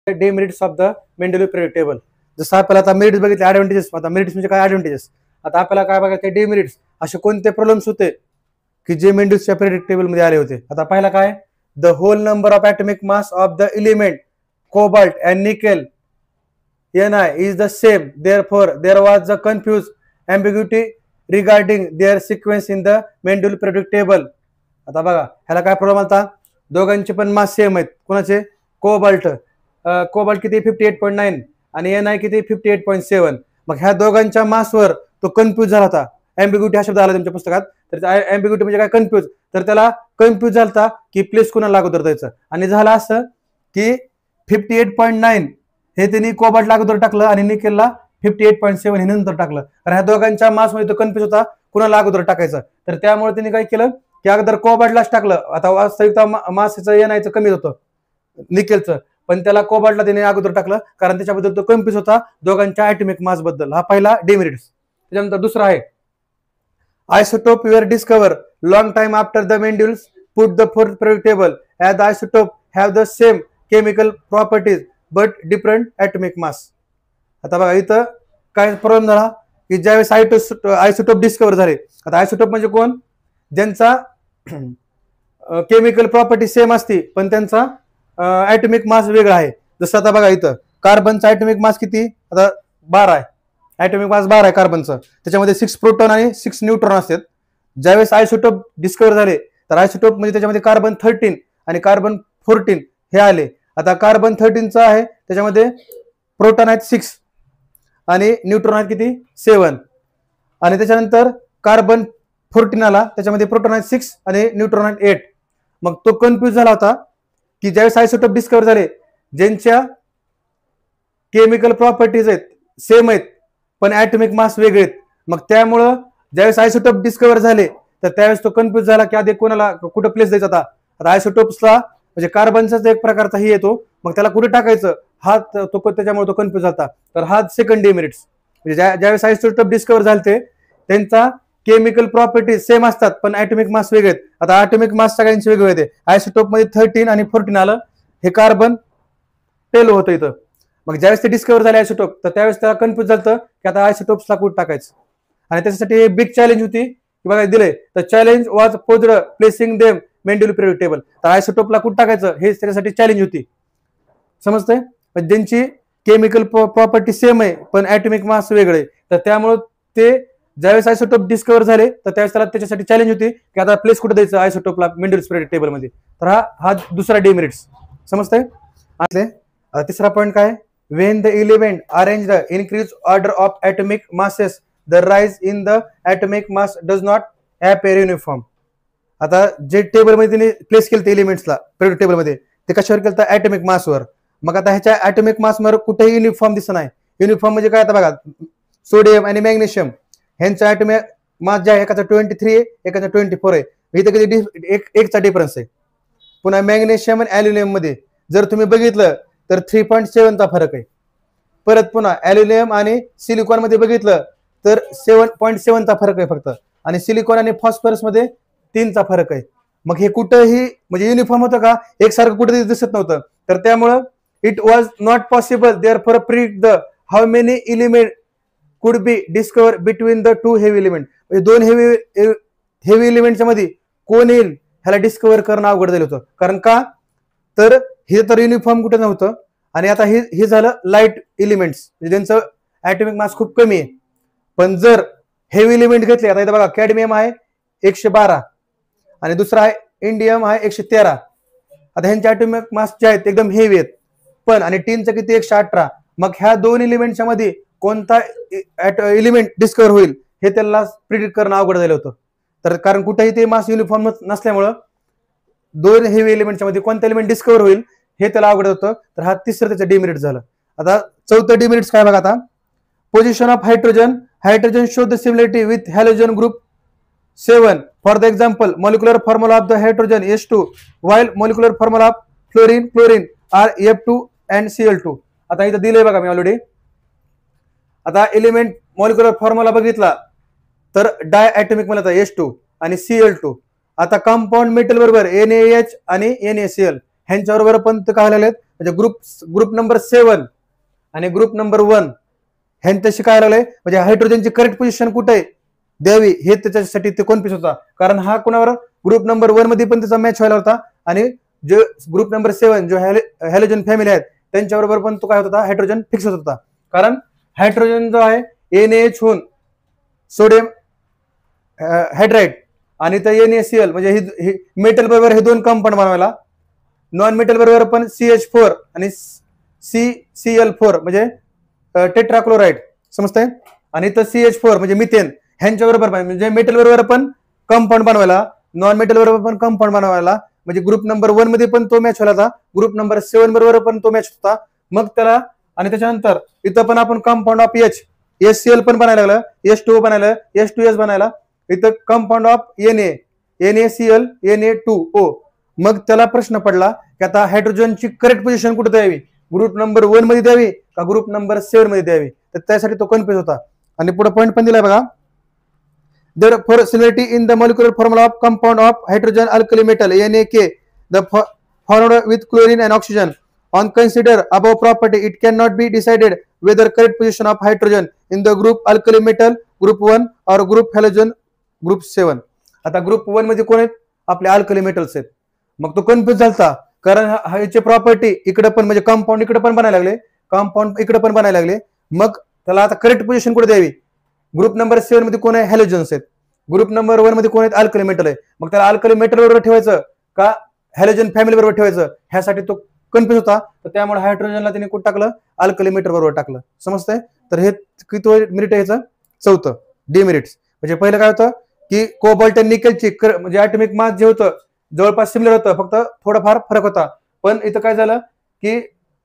Demerits of the Mendeleev period table. जसं आपल्याला आता मेरिट्स बघितले, ऍडव्हान्टेजेस. आता मेरिट्स म्हणजे काय, ऍडव्हान्टेजेस. आता आपल्याला काय बघायचं, डिमेरिट्स असे कोणते प्रॉब्लेम्स होते की जे मेंडेलिव्हच्या पिरियड टेबल मध्ये आले होते. आता पहिला काय, the whole number of atomic mass of the element cobalt and nickel Ni is the same, therefore there was a confused ambiguity regarding their sequence in the Mendel periodic table. आता बघा ह्याला काय प्रॉब्लेम आला, दोघांचे पण mass same आहेत. कोणाचे, cobalt किती 58.9 आणि Ni किती 58.7. मग ह्या दोघांच्या मासवर तो कन्फ्यूज झाला होता. एम्बिग्युटी हा शब्द आला तुमच्या पुस्तकात. तर एम्बिग्युटी म्हणजे काय, कन्फ्यूज. तर त्याला कन्फ्यूज झाला होता की प्लेस कुणाला अगोदर द्यायचं, आणि झालं असं की 58.9 हे त्यांनी कोबाल्टला अगोदर टाकलं आणि निकेलला 58.7 हे नंतर टाकलं. तर ह्या दोघांच्या मासमध्ये तो कन्फ्यूज होता कुणाला अगोदर टाकायचं. तर त्यामुळे त्यांनी काय केलं की अगोदर कोबाल्टलाच टाकलं. आता वास्तविकता मासाचं Niचं कमी होतं निकेलचं, पण त्याला कोबाल्टला त्याने अगोदर टाकलं कारण त्याच्याबद्दल तो कन्फ्यूज होता दोघांच्या ॲटॉमिक मास बद्दल. हा पहिला डिमेरिट्स. त्याच्यानंतर दुसरा आहे, isotope were discover long time after the Mendel's put the fourth period table as the isotope have the same chemical properties but different atomic mass. आता बघा इथं काय प्रॉब्लेम झाला की ज्यावेळेस आयसोटोप डिस्कवर झाले. आता आयसोटोप म्हणजे कोण, ज्यांचा केमिकल प्रॉपर्टी सेम असते पण त्यांचा ॲटॉमिक मास वेगळा आहे. जसं आता बघा इथं कार्बनचा ॲटॉमिक मास किती, आता 12 आहे. ॲटॉमिक मास 12 आहे कार्बनचं. त्याच्यामध्ये 6 प्रोटॉन आणि 6 न्यूट्रॉन असतात. ज्यावेळेस आयसोटोप डिस्कवर झाले तर आयसोटोप म्हणजे त्याच्यामध्ये कार्बन 13 आणि कार्बन 14 हे आले. आता कार्बन 13चा आहे त्याच्यामध्ये प्रोटॉन आहेत 6 आणि न्यूट्रॉन आहेत किती 7. आणि त्याच्यानंतर कार्बन 14 आला, त्याच्यामध्ये प्रोटॉन आहेत 6 आणि न्यूट्रॉन आहेत 8. मग तो कन्फ्यूज झाला होता की ज्यावेळेस आयसोटोप डिस्कवर झाले ज्यांच्या केमिकल प्रॉपर्टीज आहेत सेम आहेत पण ॲटॉमिक मास वेगळे आहेत. मग त्यामुळं ज्यावेळेस आयसोटोप डिस्कवर झाले तर त्यावेळेस तो कन्फ्यूज झाला की आधी कोणाला कुठं प्लेस द्यायचा. आता आयसोटोप्सला म्हणजे कार्बनचाच एक प्रकारचा ही येतो, मग त्याला कुठे टाकायचं हा तो त्याच्यामुळे तो कन्फ्यूज झाला. तर हा सेकंड डिमेरिट्स. म्हणजे ज्यावेळेस आयसोटोप डिस्कवर झाले त्यांचा केमिकल प्रॉपर्टी सेम असतात पण ॲटॉमिक मास वेगळे आहेत. आता ॲटॉमिक मास सगळ्यांचे वेगळे होते. आयसोटोप मध्ये 13 आणि 14 आलं, हे कार्बन 12 होतं इथं. मग ज्यावेळेस ते डिस्कवर झाले आयसोटोप तर त्यावेळेस त्याला कन्फ्यूज झालं की आता आयसोटोप्सला कुठे टाकायचं. आणि त्याच्यासाठी बिग चॅलेंज होती की बघा दिले, तर challenge was posed placing them Mendeleev period table. तर आयसोटोपला कुठे टाकायचं हे त्याच्यासाठी चॅलेंज होती. समजतंय, ज्यांची केमिकल प्रॉपर्टी सेम आहे पण ॲटॉमिक मास वेगळे, तर त्यामुळे ते ज्यावेळेस आयसोटोप डिस्कवर झाले तर त्यावेळेस त्याला त्याच्यासाठी चॅलेंज होती की आता प्लेस कुठे द्यायचं आयसोटोपला मेंडेलिव्ह पिरियड टेबल मध्ये. तर हा दुसरा डिमेरिट्स. समजतंय. तिसरा पॉईंट काय, when the element arranged the increased order of atomic masses the rise in the atomic mass does not appear uniform. आता जे टेबल मध्ये त्यांनी प्लेस केलं एलिमेंट्सला पिरियड टेबल मध्ये ते कशावर केलं, ॲटॉमिक मासवर. मग आता ह्याच्या ॲटॉमिक मासवर कुठेही युनिफॉर्म दिसत नाही. युनिफॉर्म म्हणजे काय, आता बघा सोडियम आणि मॅग्नेशियम ह्यांचा ॲटॉमिक मास जे आहे एकाचा 23 आहे एकाचा 24 आहे. इथं किती एकचा डिफरन्स आहे. पुन्हा मॅग्नेशियम आणि ॲल्युमिनियम मध्ये जर तुम्ही बघितलं तर 3.7चा फरक आहे. परत पुन्हा ॲल्युमिनियम आणि सिलिकॉन मध्ये बघितलं तर 7.7चा फरक आहे फक्त. आणि सिलिकॉन आणि फॉस्फरस मध्ये 3चा फरक आहे. मग हे कुठंही म्हणजे युनिफॉर्म होतं का, एकसारखं कुठेही दिसत नव्हतं. तर त्यामुळं it was not possible therefore predict the how many element could be discover between the two heavy element. दोन हेवी एलिमेंटच्या मध्ये कोण येईल ह्याला डिस्कवर करणं अवघड झालं होतं. कारण का, तर हे तर युनिफॉर्म कुठे नव्हतं आणि आता हे झालं लाईट एलिमेंट्स म्हणजे त्यांचं ॲटॉमिक मास खूप कमी आहे. पण जर हेवी एलिमेंट घेतले, आता इथं बघा कॅडमियम आहे 112 आणि दुसरा आहे इंडियम आहे 113. आता ह्यांचे ॲटॉमिक मास जे आहेत एकदम हेवी आहेत पण, आणि टीनचं किती 118. मग ह्या दोन एलिमेंटच्या मध्ये कोणता एलिमेंट डिस्कवर होईल हे त्याला प्रिडिक्ट करणं अवघड झालं होतं. तर कारण कुठेही ते मास युनिफॉर्म नसल्यामुळं दोन हेवी एलिमेंटच्या मध्ये कोणता एलिमेंट डिस्कवर होईल हे त्याला अवघड होतं. तर हा तिसरं त्याचं डिमेरिट झालं. आता चौथं डिमेरिट्स काय बघा, आता position of hydrogen show the similarity with halogen group 7. For the example molecular formula of the hydrogen H2 while molecular formula of chlorine are F2 and Cl2. आता इथं दिलंय बघा मी ऑलरेडी. आता एलिमेंट मॉलिक्युलर फॉर्म्युला बघितला तर diatomic मला H2 आणि Cl2. आता कंपाऊंड मेटल बरोबर NaH आणि NaCl ह्यांच्याबरोबर पण काय झालेले आहेत म्हणजे ग्रुप नंबर 7 आणि ग्रुप नंबर 1 ह्यांच्याशी काय लागलंय, म्हणजे हायड्रोजनची करेक्ट पोझिशन कुठे आहे द्यावी हे त्याच्यासाठी ते कन्फ्युज होता. कारण हा कोणावर ग्रुप नंबर 1 मध्ये पण त्याचा मॅच व्हायला होता आणि जो ग्रुप नंबर 7 जो हॅलोजन फॅमिली आहेत त्यांच्याबरोबर पण तो काय होत होता, हायड्रोजन फिक्स होत होता. कारण हायड्रोजन जो आहे NaH होऊन सोडियम हायड्राइड आणि तर NaCl म्हणजे हे मेटल बरोबर हे दोन कंपाऊंड बनवायला, नॉन मेटल बरोबर पण CH4 आणि CCl4 म्हणजे टेट्राक्लोराइड समजतंय, आणि तर CH4 म्हणजे मिथेन ह्यांच्या बरोबर म्हणजे मेटल बरोबर पण कंपाऊंड बनवायला, नॉन मेटल बरोबर पण कंपाऊंड बनवायला, म्हणजे ग्रुप नंबर 1 मध्ये पण तो मॅच व्हायला होता, ग्रुप नंबर 7 बरोबर पण तो मॅच होता. मग त्याला आणि त्याच्यानंतर इथं पण आपण कंपाऊंड ऑफ HCl पण बनायला लागलं, H2O बनायला, H2S बनायला, इथं कंपाऊंड ऑफ NaCl Na2O. मग त्याला प्रश्न पडला की आता हायड्रोजनची करेक्ट पोझिशन कुठे द्यावी, ग्रुप नंबर 1 मध्ये द्यावी का ग्रुप नंबर 7 मध्ये द्यावी, तर त्यासाठी तो कन्फ्युज होता. आणि पुढे पॉईंट पण दिलाय बघा, therefore similarity in the molecular formula of compound of hydrogen alkali metal NaK the formed with chlorine and oxygen on consider above property it cannot be decided whether correct position of hydrogen in the group alkali metal group 1 or group halogen group 7. आता group 1 मध्ये कोण आहेत, आपले alkali metals आहेत. मग तो confuse झाला कारण ह्याचे प्रॉपर्टी इकडे पण म्हणजे कंपाऊंड इकडे पण बनायला लागले, कंपाऊंड इकडे पण बनायला लागले. मग त्याला आता करेक्ट पोझिशन कुठे द्यावी, ग्रुप नंबर 7 मध्ये कोण आहे, हॅलोजन्स आहेत, ग्रुप नंबर 1 मध्ये कोण आहेत, अल्कली मेटल आहे. मग त्याला अल्कली मेटल बरोबर ठेवायचं का हॅलोजन फॅमिली बरोबर ठेवायचं ह्यासाठी तो कन्फ्युज होता. तर त्यामुळे हायड्रोजनला त्याने कुठं टाकलं, अल्कली मेटल बरोबर टाकलं. समजतंय. तर हे किती मेरिट आहे याचं, चौथं डिमेरिट्स. म्हणजे पहिलं काय होतं की कोबाल्ट आणि निकेलची म्हणजे ॲटॉमिक मास जे होतं जवळपास सिमिलर होतं, फक्त थोडाफार फरक होता. पण इथं काय झालं की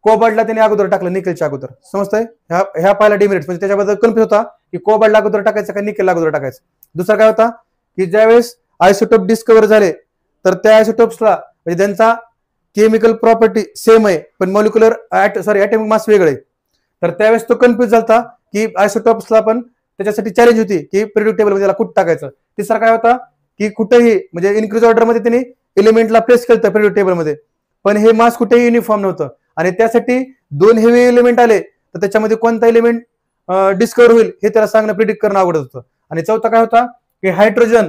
कोबाल्टला त्याने अगोदर टाकलं निकेलच्या अगोदर. समजतंय. ह्या पहिला डिमेरिट्स म्हणजे त्याच्याबद्दल कन्फ्युज होता की कोबाल्ट अगोदर टाकायचं का निकेल अगोदर टाकायचं. दुसरा काय होता की ज्यावेळेस आयसोटोप डिस्कवर झाले तर त्या आयसोटोप्सला म्हणजे त्यांचा केमिकल प्रॉपर्टी सेम आहे पण मॉलिक्युलर ॲटॉमिक मास वेगळे आहे. तर त्यावेळेस तो कन्फ्युज झाला की आयसोटोप्सला पण त्याच्यासाठी चॅलेंज होती की पिरियडिक टेबल मध्ये त्याला कुठं टाकायचं. तिसरा काय होता की कुठेही म्हणजे इन्क्रीज ऑर्डर मध्ये त्यांनी एलिमेंटला प्लेस केलं पिरियडिक टेबल मध्ये, पण हे मास कुठेही युनिफॉर्म नव्हतं आणि त्यासाठी 2 हेवी एलिमेंट आले तर त्याच्यामध्ये कोणता एलिमेंट डिस्कवर होईल हे त्याला सांगणं प्रिडिक्ट करणं अवघड होतं. आणि चौथा काय होता की हायड्रोजन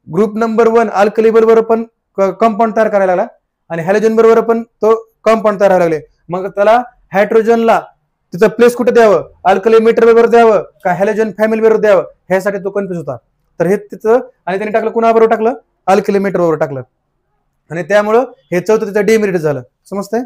ग्रुप नंबर 1 अल्कली बरोबर पण कंपाऊंड तयार करायला लागला आणि हॅलोजन बरोबर पण तो कंपाऊंड तयार करायला लागले. मग त्याला हायड्रोजनला तिचं प्लेस कुठे द्यावं, अल्कली मेटल बरोबर द्यावं का हॅलोजन फॅमिली बरोबर द्यावं ह्यासाठी तो कन्फ्युज होता. तर हे तिचं आणि त्याने टाकलं कुणाबरोबर टाकलं, अल्कली मेटल बरोबर टाकलं आणि त्यामुळं हे चौथं तिचं डिमेरिट झालं. समजतंय.